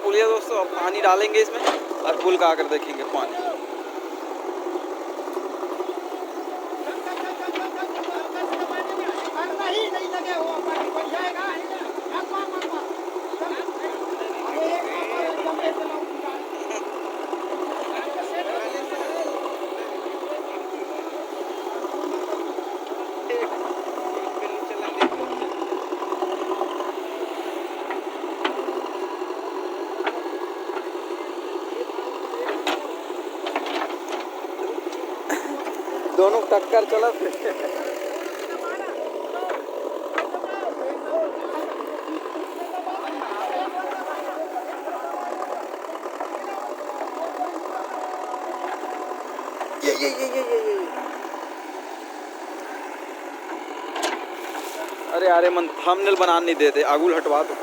पुलिया दोस्तों। अब पानी डालेंगे इसमें और पुल का आकर देखेंगे पानी। दोनों टक्कर चला फिर। ये। अरे अरे मन थंबनेल बनाने नहीं देते, आगुल हटवा दो।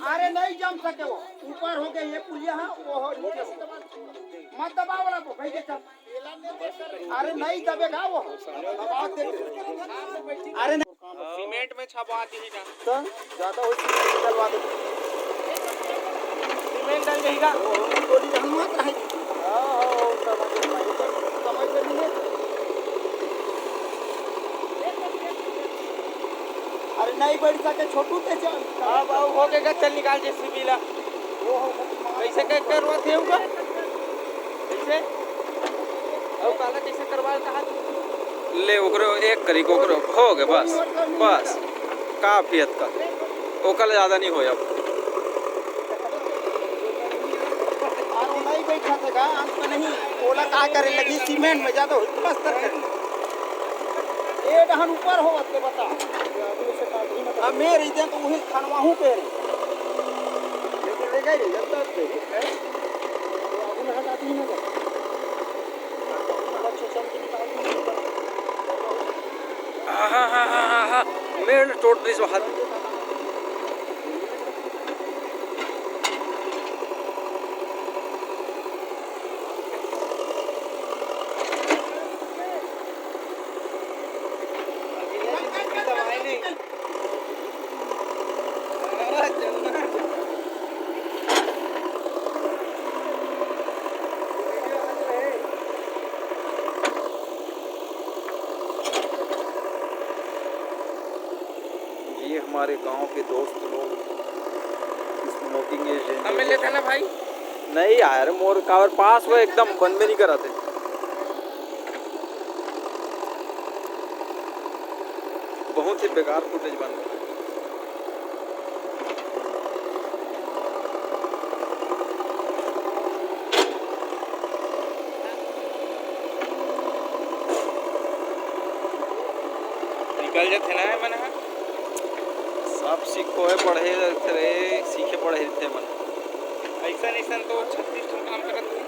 अरे नहीं जम सके, वो ऊपर हो गए ये पुलिया है, वो हो नीचे मत दबाओ वाला को भाई चल। अरे नहीं दबेगा वो, दबाओ दे। अरे सीमेंट में छपवा दी ना तो ज्यादा हो, सीमेंट डलवा दो, सीमेंट डल जाएगा थोड़ी हिम्मत है। हां समझ नहीं। अरे नहीं बढ़ सके छोटू ते चल। अब हो गएगा, चल निकाल जेसीबी ला। वो कैसे करवा थे होगा कैसे अब काला कैसे करवा कहा ले ओकरो एक करी को ओकरो हो गए बस बस काफियत का ओकल ज्यादा नहीं होया। और नहीं बैठा था अंत में नहीं ओला का करे लगी सीमेंट में ज्यादा प्लास्टर कर ये डहन ऊपर हो के बता। अब मेरे इधर तो वही खनवाहू पे लेकिन ले गई जनता पे है तो आगे में हटा दी ना हाँ मेरे टोट दिस हाथ हमारे गांव के दोस्त लोग स्मोकिंग एजेंट हमें लेते ना भाई। नहीं यार मोर कावर पास वो एकदम बंद में नहीं कराते। बहुत ही बेकार फुटेज बन रहा है। निकल जाते ना मैंने सब सीखो है पढ़े थे सीखे पढ़े थे मन ऐसा तो 36 काम करते